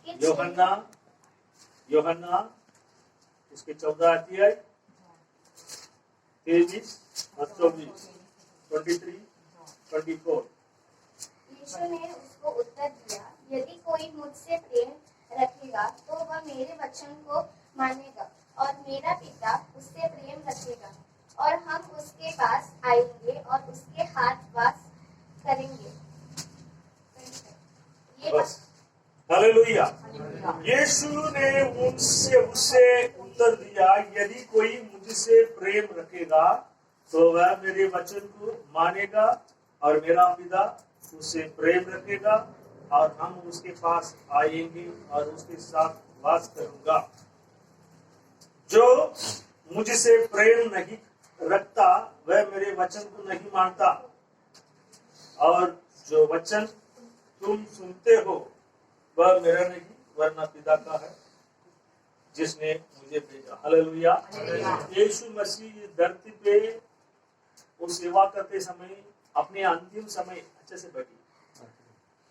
यूहन्ना यूहन्ना इसके 14 अध्याय 23 और 24 23 24। यीशु ने उसको उत्तर दिया, यदि कोई मुझसे प्रेम रखेगा तो वह मेरे वचन को मानेगा और मेरा पिता उससे प्रेम रखेगा और हम उसके पास आएंगे और उसके हाथ वास करेंगे। ये बस हालेलुया। यीशु ने उससे उत्तर दिया, यदि कोई मुझसे प्रेम रखेगा तो वह मेरे वचन को मानेगा और मेरा पिता उससे प्रेम रखेगा और हम उसके पास आएंगे और उसके साथ वास करूंगा। जो मुझसे प्रेम नहीं रखता वह मेरे वचन को नहीं मानता और जो वचन तुम सुनते हो वह मेरा नहीं वरना पिता का है जिसने मुझे भेजा। हालेलुया। यीशु मसीह धरती पे वो सेवा करते समय अपने अंतिम समय अच्छे से बैठी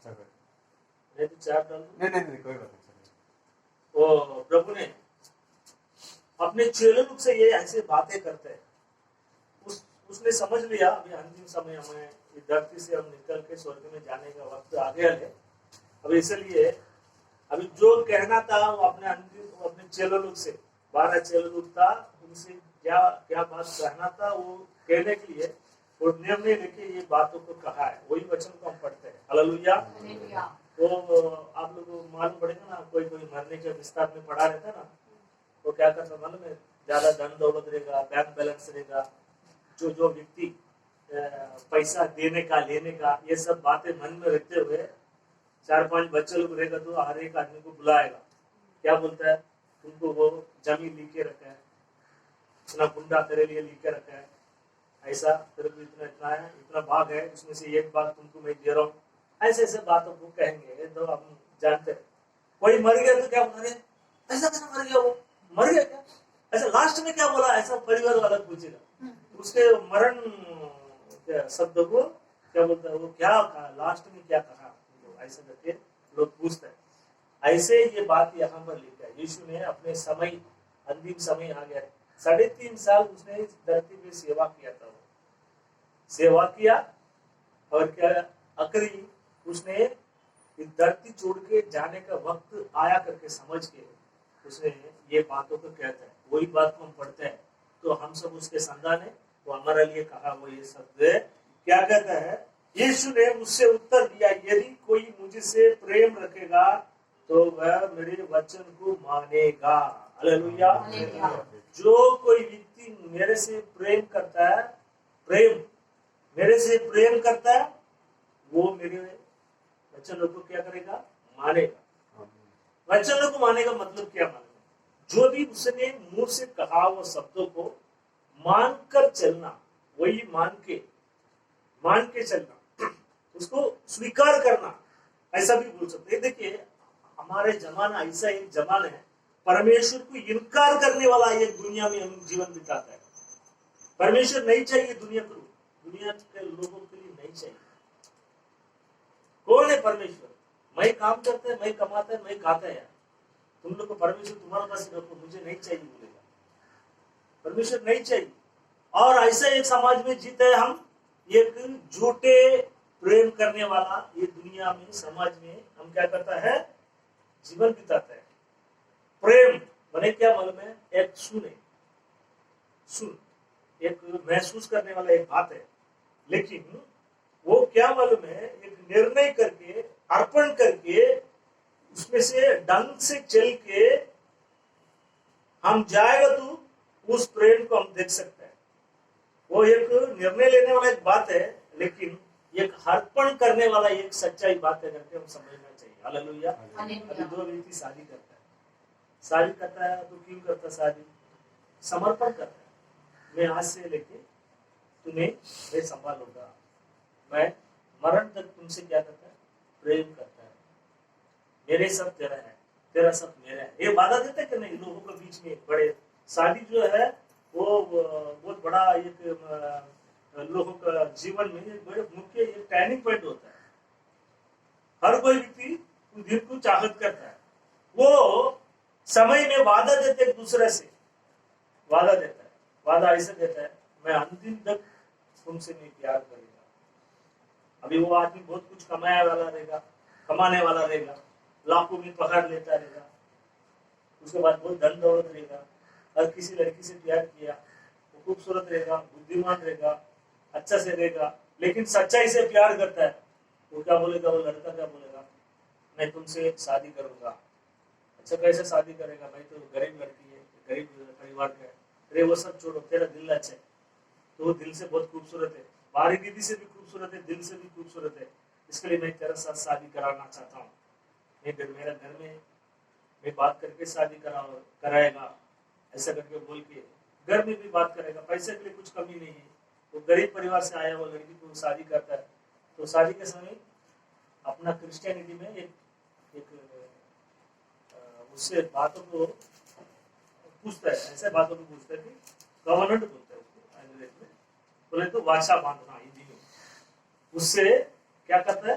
नहीं तो चार डाल नहीं कोई बात नहीं। वो प्रभु ने अपने चेलों से ये ऐसे बातें करते हैं। उसने समझ लिया अभी अंतिम समय हमें इस धरती से हम निकल के स्वर्ग में जाने का वक्त आ गया है। अब इसलिए अभी जो कहना था वो अपने चेलों लोग से 12 चेलों लोग था, उनसे क्या क्या बात कहना था वो कहने के लिए वो निर्णय लेके ये बातों को कहा है। वही वचन को हम पढ़ते हैं। हालेलुया। तो आप लोग को मालूम पड़ेगा ना, कोई मरने के विस्तार में पढ़ा रहता ना, वो क्या करता मालूम है, ज्यादा धन दौलत रहेगा, बैंक बैलेंस रहेगा, जो व्यक्ति पैसा देने का लेने का ये सब बातें मन में रखते हुए 4-5 बच्चे लोग रहेगा तो हर एक आदमी को बुलाएगा। क्या बोलता है, तुमको वो जमीन लिखे रखा है, इतना गुंडा तेरे लिए लिखे रखा है, ऐसा तेरे को इतना इतना है, इतना भाग है, उसमें से एक भाग तुमको मैं दे रहा हूँ। ऐसे ऐसे बातों को कहेंगे तो हम जानते हैं। कोई मर गया तो क्या बोल ऐसा कैसा मर गया, वो मर गया क्या, ऐसा लास्ट में क्या बोला, ऐसा परिवार वाला पूछेगा। उसके मरण शब्द को क्या बोलता है, वो क्या कहा लास्ट में क्या कहा, ऐसा करके लोग पूछते हैं। ऐसे ये बात यहाँ पर लिखा है। यीशु ने अपने समय अंतिम समय आ गया, 3.5 साल उसने इस धरती पे सेवा किया था। वो सेवा किया और क्या आखिरी उसने इस धरती छोड़ के जाने का वक्त आया करके समझ के उसने ये बातों को कहता है। वही बात को हम पढ़ते हैं तो हम सब उसके संतान है, तो हमारे लिए कहा वो ये शब्द क्या कहता है। यीशु ने उससे उत्तर दिया, यदि कोई मुझसे प्रेम रखेगा तो वह मेरे वचन को मानेगा। हालेलुया। जो कोई व्यक्ति मेरे से प्रेम करता है, मेरे से प्रेम करता है, वो मेरे वचनों को क्या करेगा, मानेगा। वचनों को मानेगा मतलब क्या मानेगा, जो भी उसने मुंह से कहा वो शब्दों को मानकर चलना, वही मान के चलना, उसको स्वीकार करना, ऐसा भी बोल सकते हैं। देखिए हमारे जमाना ऐसा एक जमाना है, परमेश्वर को इनकार करने वाला एक दुनिया में हम जीवन बिताता है। परमेश्वर नहीं चाहिए दुनिया को, दुनिया के लोगों के लिए नहीं चाहिए। कौन है परमेश्वर, मैं काम करता है, मैं कमाता है, मैं खाता है, तुम लोग को परमेश्वर तुम्हारे पास रखो, मुझे नहीं चाहिए बोलेगा, परमेश्वर नहीं चाहिए। और ऐसा एक समाज में जीते हैं हम, एक झूठे प्रेम करने वाला ये दुनिया में समाज में हम क्या करता है, जीवन बिताता है। प्रेम मैंने क्या मालूम है, एक सुन एक महसूस करने वाला एक बात है, लेकिन वो क्या मालूम है, एक निर्णय करके अर्पण करके उसमें से ढंग से चल के हम जाएगा तो उस प्रेम को हम देख सकते हैं। वो एक निर्णय लेने वाला एक बात है, लेकिन एक अर्पण करने वाला एक सच्चाई बात है करके हम समझना चाहिए। हालेलुया। अभी 2 व्यक्ति शादी करता है तो क्यों करता शादी, समर्पण करता है। मैं आज से लेके तुम्हें मैं संभालूंगा, मैं मरण तक तुमसे क्या करता है, प्रेम करता है, मेरे सब तेरा है, तेरा सब मेरा है, ये वादा देता है कि नहीं। लोगों के बीच में बड़े शादी जो है वो बहुत बड़ा एक लोगों का जीवन में एक बड़े मुख्य एक टर्निंग पॉइंट होता है। हर कोई व्यक्ति उस दिन को चाहत करता है, वो समय में वादा देते एक दूसरे से, वादा देता है, वादा ऐसे देता है, मैं अंतिम तक तुमसे मैं प्यार करेगा। अभी वो आदमी बहुत कुछ कमाने वाला रहेगा, लाखों में पकड़ लेता रहेगा, उसके बाद बहुत धन दौलत रहेगा, हर किसी लड़की से प्यार किया, वो खूबसूरत रहेगा, बुद्धिमान रहेगा, अच्छा से रहेगा, लेकिन सच्चाई से प्यार करता है, वो क्या बोलेगा, वो लड़का क्या बोलेगा, मैं तुमसे शादी करूंगा। अच्छा कैसे शादी करेगा भाई, तो गरीब लड़की है, गरीब परिवार का है, अरे वो सब छोड़ो, तेरा दिल अच्छा है, तो वो दिल से बहुत खूबसूरत है, बाहरी दीदी से भी खूबसूरत है, दिल से भी खूबसूरत है, इसके लिए मैं तेरा साथ शादी कराना चाहता हूँ। मेरा घर में मैं बात करके शादी कराएगा, ऐसा करके बोल के घर में भी बात करेगा, पैसे के लिए कुछ कमी नहीं है, वो गरीब परिवार से आया वो लड़की को शादी करता है, तो शादी के समय अपना क्रिश्चियनिटी में एक उससे बातों को पूछता है, ऐसे बातों को पूछता है कि कवर्नेंट बोलता है उसको अंग्रेजी में, बोले तो वाचा बांधना हिंदी में, उससे क्या करता है,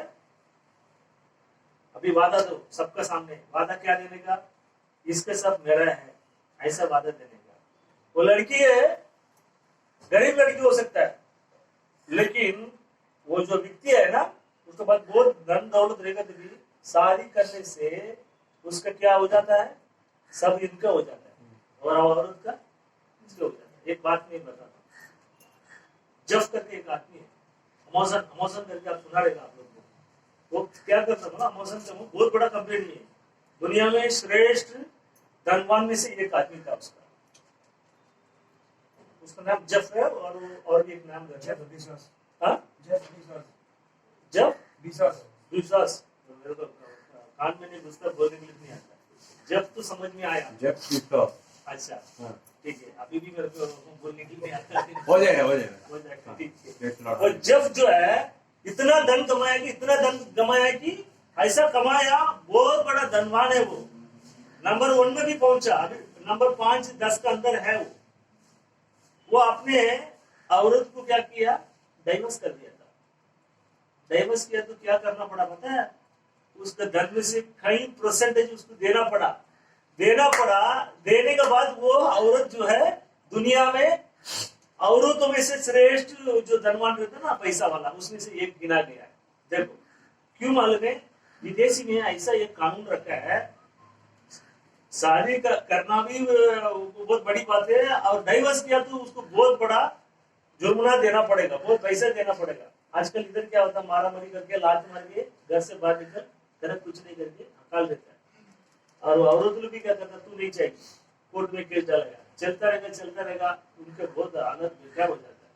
अभी वादा दो सबका सामने, वादा क्या देने का, इसके सब मेरा है, ऐसा वादा देने का। वो लड़की है, गरीब लड़की हो सकता है, लेकिन वो जो व्यक्ति है ना, उसके बाद बहुत धन दौलत रहेगा, तो भी शादी करने से उसका क्या हो जाता है, सब इनका हो जाता है और औरत का इसका हो जाता है। एक बात मैं बताता हूँ, जफ करके एक आदमी है, अमेज़न करके आप सुना रहेगा आप लोग को, वो क्या करता था, अमेज़न का बहुत बड़ा कंपनी है, दुनिया में श्रेष्ठ धनवान में से एक आदमी था, उसका नाम जफ है, और भी एक नाम है, विश्वास, मेरे को कान में नहीं घुसता, बोलने के लिए नहीं आता, जब तो समझ में आया, अच्छा ठीक है, अभी भी मेरे को बोलने के लिए नहीं आता, हो जाएगा ठीक है। और जब जो है इतना धन कमाया कि ऐसा कमाया, बहुत बड़ा धनवान है, वो नंबर 1 में भी पहुंचा, अभी नंबर 5-10 का अंदर है वो अपने औरत को क्या किया, डाइवर्स कर दिया था। डाइवर्स किया तो क्या करना पड़ा पता है, उसका धन में से कई परसेंटेज उसको देना पड़ा। देने के बाद वो औरत जो है दुनिया में औरतों में से श्रेष्ठ जो धनवान रहता ना, पैसा वाला, उसमें से एक गिना गया है। देखो क्यों मालूम है, विदेशी में ऐसा एक कानून रखा है, शादी करना भी बहुत बड़ी बात है, और डाइवर्स किया तो उसको बहुत बड़ा जुर्माना देना पड़ेगा, बहुत पैसा देना पड़ेगा। आजकल इधर क्या होता है, मारा मारी करके, लात मार के घर से बाहर निकल, तेरा कुछ नहीं करके हकाल देता है, और औरत लोग भी क्या करता, तू नहीं चाहिए, कोर्ट में केस डालेगा, चलता रहेगा, उनके बहुत हालत बेकार हो जाता है।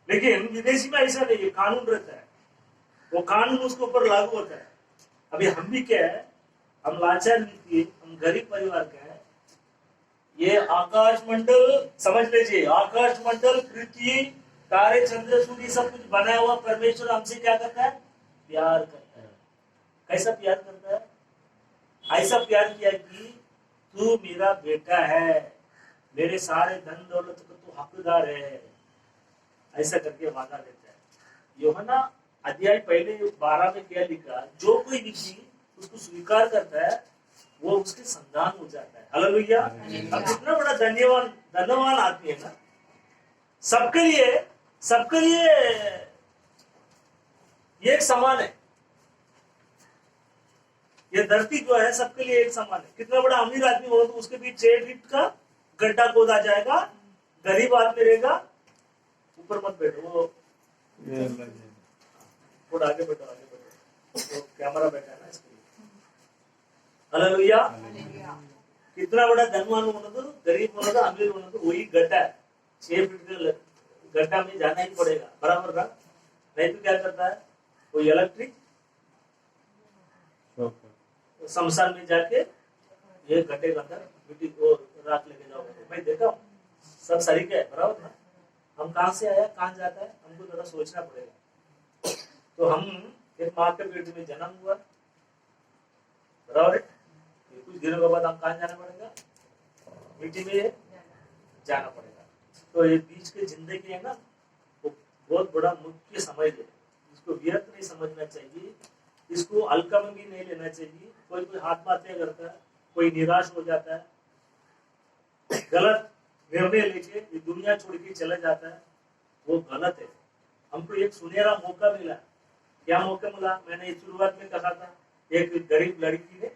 लेकिन विदेशी में ऐसा नहीं है, कानून रहता है, वो कानून उसके ऊपर लागू होता है। अभी हम भी क्या है, हम लाचार व्यक्ति, हम गरीब परिवार का है, ये आकाश मंडल समझ लीजिए, आकाश मंडल, पृथ्वी, तारे, चंद्र, सूर्य, सब कुछ बनाया हुआ परमेश्वर हमसे क्या करता है, प्यार करता है। कैसा प्यार करता है, ऐसा प्यार किया कि तू मेरा बेटा है, मेरे सारे धन दौलत का तू हकदार है, ऐसा करके वादा देता है। यूहन्ना अध्याय 12 में क्या लिखा, जो कोई व्यक्ति उसको स्वीकार करता है वो उसके संतान हो जाता है। हालेलुया। अब कितना बड़ा धन्यवान आदमी है ना, सबके लिए ये एक समान है, ये धरती जो है सबके लिए एक समान है। कितना बड़ा अमीर आदमी हो तो उसके बीच 6 फीट का गड्ढा खोदा जाएगा, गरीब आदमी रहेगा, ऊपर मत बैठो, वो थोड़ा आगे बैठो, तो कैमरा बैठा है ना इसके लिए। हालेलुया। कितना बड़ा धनवान होना तो, गरीब होना तो, अमीर होना तो, वही गड्ढा है, 6 फीट का गड्ढा में जाना ही पड़ेगा, बराबर का। नहीं तो क्या करता है, वो इलेक्ट्रिक शमशान में जाके ये गड्ढे के अंदर मिट्टी को राख लेके जाओगे। मैं देखा हूँ, सब सरीके है, बराबर ना। हम कहाँ से आया, कहाँ जाता है, हमको थोड़ा सोचना पड़ेगा। तो हम एक माँ के पेट में जन्म हुआ, बराबर है, कुछ दिनों के बाद हम कहाँ जाना पड़ेगा, मिट्टी में जाना पड़ेगा। तो ये बीच की जिंदगी है ना, वो बहुत बड़ा मुख्य समझ है, इसको व्यर्थ नहीं समझना चाहिए, इसको हल्का में भी नहीं लेना चाहिए। कोई आत्महत्या करता है, कोई निराश हो जाता है, गलत निर्णय लेके ये दुनिया छोड़ के चला जाता है, वो गलत है। हमको एक सुनहरा मौका मिला। क्या मौका मिला? मैंने शुरुआत में कहा था, एक गरीब लड़की ने,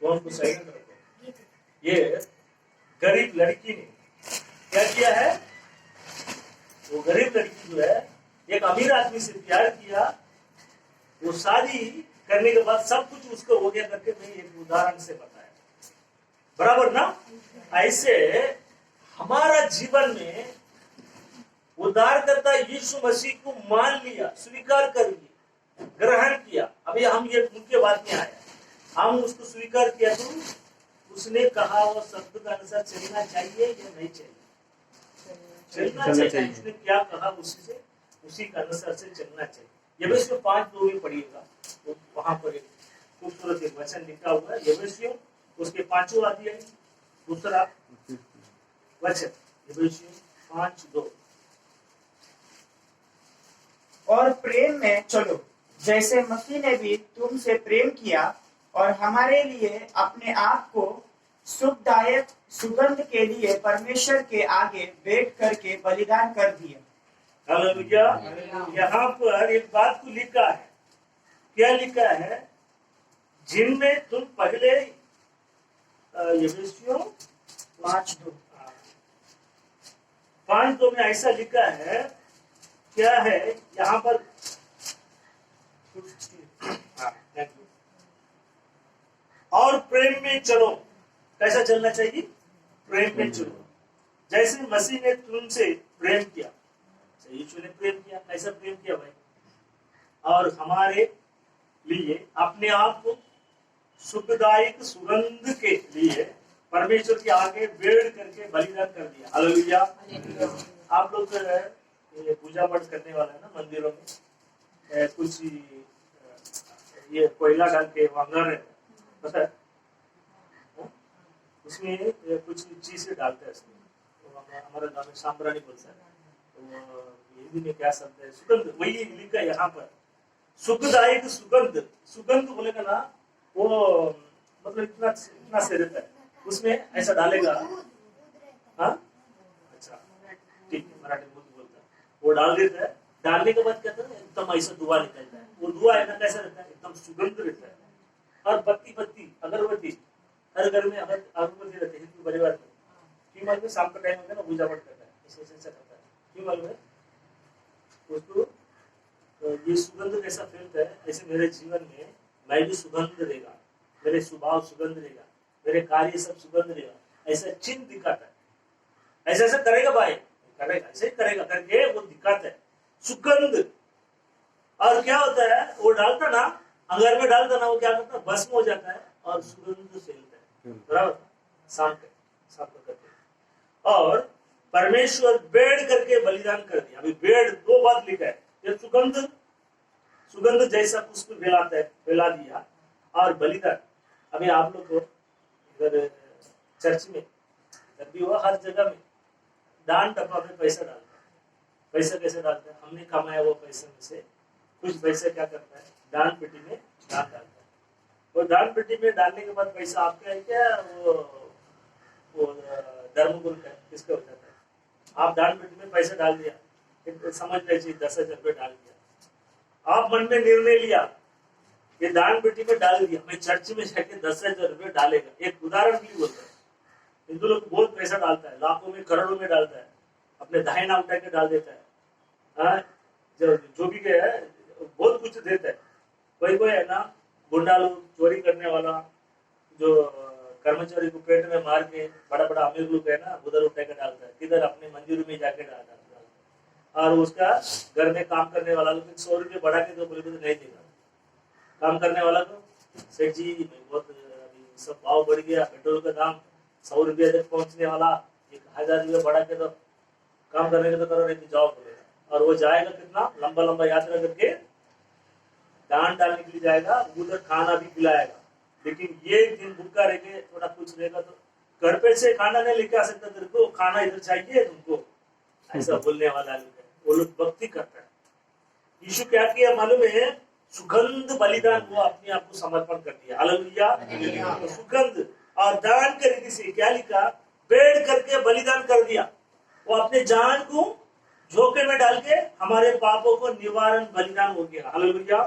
वो हमको साइलेंट रखो, ये गरीब लड़की ने क्या किया है? वो गरीब लड़की जो है एक अमीर आदमी से प्यार किया, वो शादी करने के बाद सब कुछ उसको हो गया करके मैं एक उदाहरण से बताया, बराबर ना? ऐसे हमारा जीवन में उद्धारकर्ता यीशु मसीह को मान लिया, स्वीकार कर लिया, ग्रहण किया। अभी हम ये मुख्य बात में आया, हम उसको स्वीकार किया तो उसने कहा वो शब्द का अनुसार चलना चाहिए या नहीं चाहिए? चलना चाहिए। उसने क्या कहा उसी का अनुसार से चलना चाहिए। यबेसियों 5:2 में पढ़िएगा, तो वहां पर एक खूबसूरत एक वचन लिखा हुआ है। यबेसियों उसके 5वां अध्याय दूसरा वचन, यबेसियों 5:2। और प्रेम में चलो, जैसे मसीह ने भी तुमसे प्रेम किया और हमारे लिए अपने आप को सुखदायक सुगंध के लिए परमेश्वर के आगे बैठ करके बलिदान कर दिया। हालेलुया। यहाँ पर एक बात को लिखा है, क्या लिखा है? जिनमें तुम पहले, यबेसियों 5:2 में ऐसा लिखा है, क्या है यहाँ पर? और प्रेम में चलो। कैसा चलना चाहिए? प्रेम में चलो, जैसे मसीह ने तुमसे प्रेम किया। यीशु ने प्रेम किया, कैसा प्रेम किया भाई? और हमारे लिए अपने आप को सुखदायक सुगंध के लिए परमेश्वर के आगे बैठ करके बलिदान कर दिया। हालेलुया। आप लोग ये पूजा पाठ करने वाला है ना मंदिरों में, कुछ ये कोयला डाल के वांगर है, पता है? उसमें कुछ चीजें डालते हैं इसमें, तो हमारे गाँव में सांब्रानी बोलता है, तो हिंदी में क्या शब्द है? सुगंध। वही लिखा यहाँ पर, सुखदायक सुगंध। सुगंध बोलेगा ना, वो मतलब इतना से रहता है, उसमें ऐसा डालेगा। हाँ, अच्छा, ठीक है, मराठी में बोलता है, वो डाल देता है। डालने के बाद कहते हैं एकदम ऐसा धुआं निकलता है। वो धुआं है ना, कैसा रहता है? एकदम सुगंध रहता है। और बत्ती अगरबत्ती, हर घर में अगरबत्ती रहती है हिंदू परिवार में। क्यों मालूम है? शाम का टाइम होता है ना, पूजा पाठ करता है, ऐसा करता है। क्यों मालूम है उसको? ये सुगंध कैसा फैलता है, ऐसे मेरे जीवन में मैं भी सुगंध देगा, मेरे स्वभाव सुगंध देगा, मेरे कार्य सब सुगंध देगा, ऐसा चिन्ह दिखाता है। ऐसा करेगा भाई, करेगा, ऐसे करेगा करके वो दिखाता है सुगंध। और क्या होता है? वो डालता ना, अंगार में डालता ना, वो क्या करता है? भस्म हो जाता है और सुगंध फैलता है, बराबर? शाम को करके। और परमेश्वर बैठ करके बलिदान कर दिया। अभी बैठ 2 बात लिखा है, ये सुगंध जैसा पुष्प फैला दिया और बलिदान। अभी आप लोग को इधर चर्च में जब भी हुआ, हर जगह में दान डब्बा में पैसा डालता है। पैसा कैसे डालता है? हमने कमाया वो पैसे में से कुछ पैसा क्या करता है? दान पेटी में दान डालता है। और दान पेटी में डालने के बाद पैसा आपका है क्या? वो धर्मगुरु का किसका हो जाता है? आप दान पेटी में पैसा डाल दिया, समझ लीजिए 10,000 रुपये डाल दिया। आप मन में निर्णय लिया, ये दान पेटी में डाल दिया, मैं चर्च में जाके 10,000 रुपये डालेगा। एक उदाहरण भी बोलता है, हिंदू लोग बहुत पैसा डालता है, लाखों में करोड़ों में डालता है, अपने दाहिना उठा के डाल देता है। जो भी है बहुत कुछ देता है। कोई है ना, गुंडा लोग, चोरी करने वाला, जो कर्मचारी को पेट में मार के, बड़ा अमीर लोग है ना, उधर उठा के डालता है, किधर अपने मंदिर में जाके डालता है। और उसका घर में काम करने वाला लोग 100 रुपये बढ़ा के तो बोले तो नहीं देगा। काम करने वाला को, सेठ जी बहुत अभी सब भाव बढ़ गया, पेट्रोल का दाम 100 रुपये तक पहुंचने वाला, 1000 रुपये बढ़ा के तो काम करने के तो करो, नहीं जाओ बोलेगा। और वो जाएगा कितना लंबा यात्रा करके दान डालने के लिए जाएगा, उधर खाना भी खिलाएगा। लेकिन ये दिन भूखा रह के थोड़ा कुछ रहेगा तो घर पे से खाना नहीं लेके आ सकता, तेरे को खाना इधर चाहिए तुमको, ऐसा बोलने वाला लोग है। वो लोग भक्ति करता है। यीशु क्या किया मालूम है? सुगंध बलिदान वो अपने आप को समर्पण कर दिया। हालेलुया। तो सुगंध और दान के रीति से क्या लिखा, बैठ करके बलिदान कर दिया। वो अपने जान को झोंके में डाल के हमारे पापों को निवारण बलिदान हो गया। हालेलुया।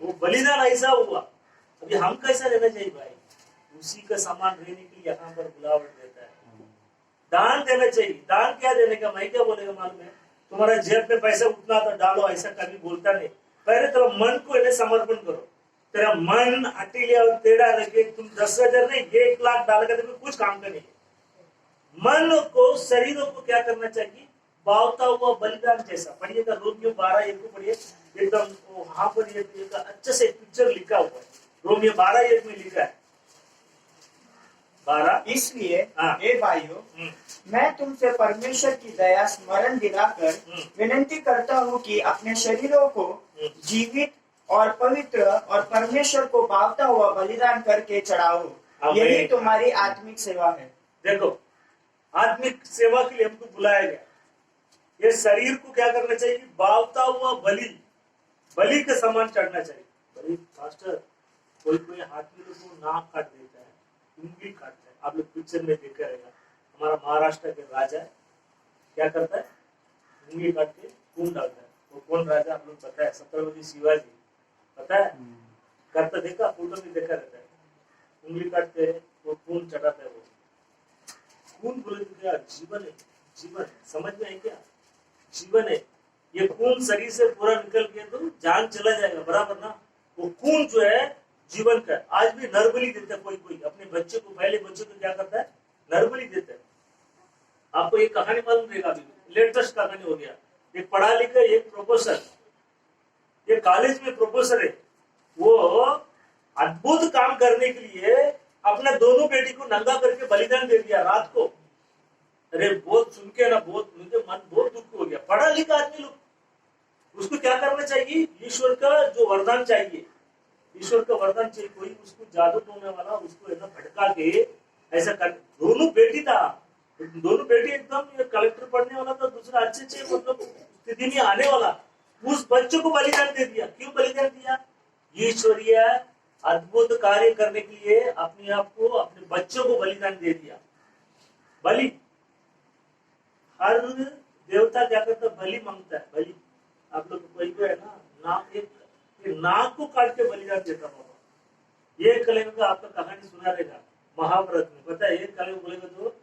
वो बलिदान ऐसा हुआ। अभी हम कैसा रहना चाहिए भाई, उसी का सामान रहने के लिए यहाँ पर बुलावट देता है। दान देना चाहिए। दान क्या देने का, मैं क्या बोलेगा मालूम है, तुम्हारा जेब में पैसा उतना तो डालो, ऐसा कभी बोलता नहीं। पहले तेरा मन को इन्हें समर्पण करो। तेरा मन हटीलिया और टेढ़ा रखे, तुम 10,000 नहीं 1 लाख डालेगा तो कुछ काम का नहीं है। मन को, शरीरों को क्या करना चाहिए, बावता हुआ बलिदान जैसा। पढ़िएगा रोमियो 12:1 को पढ़िए, एकदम वहां पर ये अच्छे से पिक्चर लिखा हुआ है। रोमियो 12:1 में लिखा है 12। इसलिए हाँ। हे भाइयों, मैं तुमसे परमेश्वर की दया स्मरण दिलाकर विनती करता हूँ कि अपने शरीरों को जीवित और पवित्र और परमेश्वर को भावता हुआ बलिदान करके चढ़ाओ। आमीन। यही तुम्हारी आत्मिक सेवा है। देखो, आत्मिक सेवा के लिए हमको बुलाया गया। ये शरीर को क्या करना चाहिए, बावता हुआ बलि के समान चढ़ना चाहिए। बलि मास्टर, कोई आदमी लोग को नाक काट देता है, उंगली काटता है। आप लोग पिक्चर में देखा रहेगा, हमारा महाराष्ट्र के राजा है, क्या करता है, उंगली काट के खून डालता है। वो कौन राजा आप लोग पता है, छत्रपति शिवाजी, पता है, करता देखा, फोटो में देखा रहता है। उंगली काटते हैं, वो खून चढ़ाता है। वो खून बोले तो क्या, जीवन है। जीवन समझ में है क्या, जीवन है। ये खून शरीर से पूरा निकल गया तो जान चला जाएगा, बराबर ना। वो खून जो है जीवन का। आज भी नरबली देता है कोई अपने बच्चे को, पहले बच्चे को क्या करता है, नरबली देता है। आपको एक कहानी मालूम रहेगा, अभी लेटेस्ट कहानी हो गया। एक पढ़ा लिखा एक प्रोफेसर, ये कॉलेज में प्रोफेसर है, वो अद्भुत काम करने के लिए अपना दोनों बेटी को नंगा करके बलिदान दे दिया रात को। अरे बहुत सुन के ना, बहुत मुझे मन बहुत दुख हो गया। पढ़ा लिखा आदमी लोग, उसको क्या करना चाहिए, ईश्वर का जो वरदान चाहिए, ईश्वर का वरदान चाहिए। कोई उसको जादू टोने वाला उसको एकदम भटका के ऐसा कर। दोनों बेटी था, दोनों बेटी एकदम कलेक्टर पढ़ने वाला था, दूसरा अच्छे मतलब स्थिति में आने वाला। उस बच्चों को बलिदान दे दिया। क्यों बलिदान दिया, ईश्वरीय अद्भुत कार्य करने के लिए अपने आप को, अपने बच्चों को बलिदान दे दिया। बलि, हर देवता क्या करता है, बलि मांगता है। बलि आप लोग कोई है ना, नाक एक नाक को काट के बलिदान देता बाबा। ये कलेव का आपका कहानी सुना रहेगा महाभारत में, पता है। एक कलेव बोलेगा तो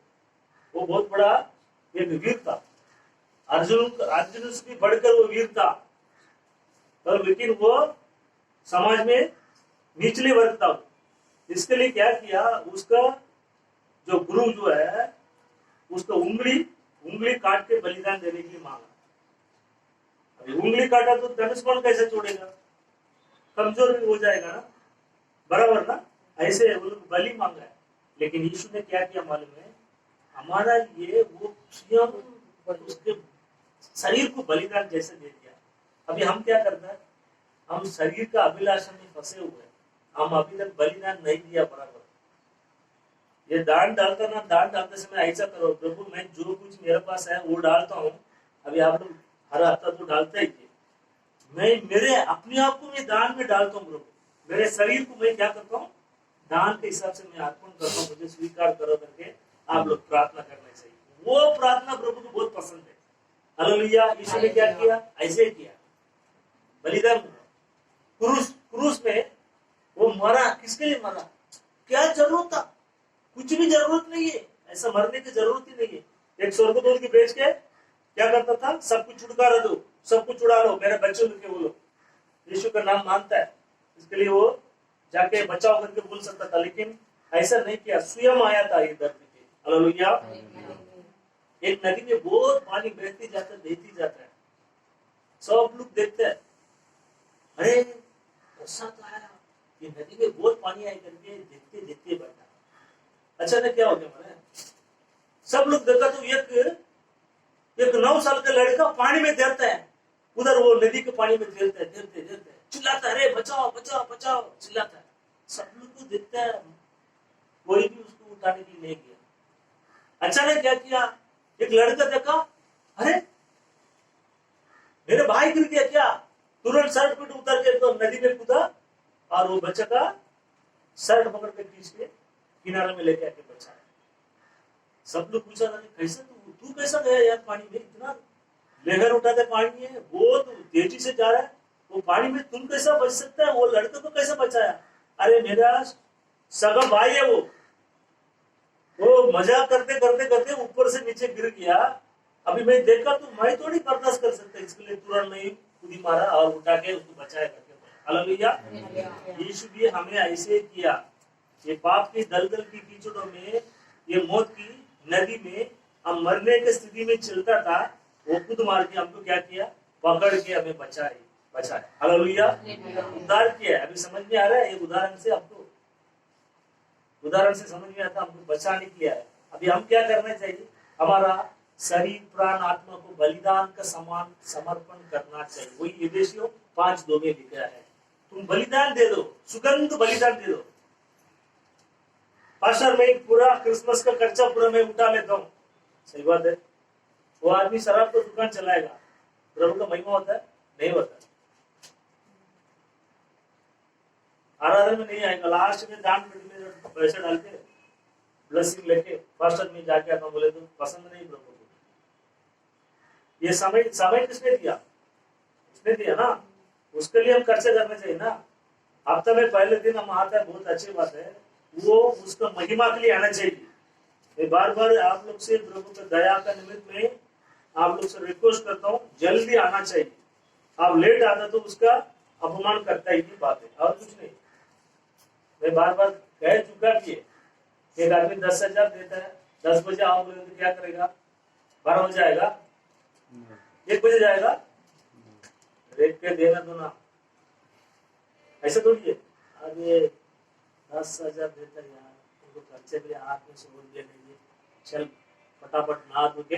वो बहुत बड़ा एक वीर था, अर्जुन से भी बढ़कर वो वीर था, पर लेकिन वो समाज में निचले वर्ग था। इसके लिए क्या किया, उसका जो गुरु जो है, उसका उंगली काट के बलिदान देने के लिए मांगा। अभी उंगली काटा तो धनुष बाण कैसे छोड़ेगा, कमजोर भी हो जाएगा ना, बराबर ना। ऐसे वो लोग बलि मांगा है। लेकिन यीशु ने क्या किया मालूम है, हमारा लिए वो स्वयं उसके शरीर को बलिदान जैसे दे दिया। अभी हम क्या करते हैं, हम शरीर का अभिलाषा में फंसे हुए हैं। हम अभी तक बलिदान नहीं दिया बराबर। ये दान डालता ना, दान डालते समय ऐसा करो, प्रभु मैं जो कुछ मेरे पास है वो डालता हूँ। अभी आप लोग हर हफ्ता तो डालते ही थे, मैं मेरे अपने आप को मैं दान में डालता हूँ प्रभु। मेरे शरीर को मैं क्या करता हूँ, दान के हिसाब से मैं अर्पण करता हूँ, मुझे स्वीकार करो करके आप लोग प्रार्थना करना चाहिए। वो प्रार्थना प्रभु को बहुत पसंद है। हालेलुया। यीशु ने क्या किया, ऐसे किया, बलिदान हुआ। क्रूस में वो मरा। किसके लिए मरा, क्या जरूरत था, कुछ भी जरूरत नहीं है, ऐसा मरने की जरूरत ही नहीं है। एक स्वर्गदूत की बेच के क्या करता था, सब कुछ छुटकारा दो, सब कुछ उड़ा लो, मेरे बच्चों के बोलो, यीशु का नाम मानता है, इसके लिए वो जाके बचाव करके बोल सकता था। लेकिन ऐसा नहीं किया, स्वयं आया था ये धरती पे। हालेलुया। एक नदी में बहुत पानी बहती जाता है, सब लोग देखते हैं, अरे ऐसा तो आया, ये नदी में बहुत पानी आया करके देखते बैठा। अचानक क्या हो गया मैंने, सब लोग देखा तो एक 9 साल का लड़का पानी में तैरता है, उधर वो नदी के पानी में तैरते चिल्लाता है, अरे बचाओ बचाओ बचाओ चिल्लाता है। सब लोग को देखता है, कोई भी उसको उठाने के लिए नहीं गया। अचानक क्या किया, एक लड़का देखा, अरे मेरे भाई गिर गया क्या, तुरंत शर्ट पीट उतर के तो नदी में कूदा और वो बच्चा का शर्ट पकड़ के खींच के किनारे में लेके आके बचाया। सब लोग पूछा था कैसे तू कैसा गया यार पानी में, इतना लहर उठाते पानी है, बहुत तेजी से जा रहा है, वो पानी में तुम कैसा बच सकता है, वो लड़के को कैसे बचाया? अरे मेरा सगा भाई है वो मजाक करते करते करते ऊपर से नीचे गिर गया। अभी मैं देखा तो मैं थोड़ी बर्दाश्त कर सकता, इसके लिए तुरंत नहीं कूदी मारा और उठा के उसको बचाया करके। हालेलुया। यीशु भी हमें ऐसे किया, ये पाप की दलदल की कीचड़ों में, ये मौत की नदी में हम मरने की स्थिति में चलता था, वो खुद मार के हमको क्या किया, पकड़ के हमें बचाया। हालेलुया। उद्धार किया। अभी समझ में आ रहा है? ये उदाहरण से समझ में आता, हमको बचाने किया है। अभी हम क्या करना चाहिए? हमारा शरीर प्राण आत्मा को बलिदान का समान समर्पण करना चाहिए। वही यफेसियों 5:2 में लिखा है, तुम बलिदान दे दो, सुगंध बलिदान दे दो। पास्टर मैं पूरा क्रिसमस का खर्चा पूरा मैं उठा लेता हूँ, सही बात है। वो आदमी शराब का दुकान चलाएगा, प्रभु का महिमा होता है? नहीं होता। आराधना में नहीं आएगा, लास्ट में दान पेटी में पैसे डाल के ब्लेसिंग लेके पास्टर में जाके आता बोले तो पसंद नहीं प्रभु को। ये समय किसने दिया? उसने दिया ना, उसके लिए हम खर्चा करना चाहिए ना। हफ्ता में पहले दिन हम आता है, बहुत अच्छी बात है, वो उसका महिमा के लिए आना चाहिए। मैं बार बार आप लोग से प्रभु के दया का निमित्त में आप लोग से रिक्वेस्ट करता हूँ, जल्दी आना चाहिए। आप लेट आता तो उसका अपमान करता ही की बात है, और कुछ नहीं। मैं बार बार कह चुका कि एक आदमी 10,000 देता है, 10 बजे आओ बोले तो क्या करेगा? 12 बजे आएगा, 1 बजे जाएगा, रेट पे देना दो ना, ऐसा थोड़ी है। अब ये 10,000 देता है यार, उनको खर्चे के लिए हाथ में से बोल दिया, चल फटाफट नहा धो के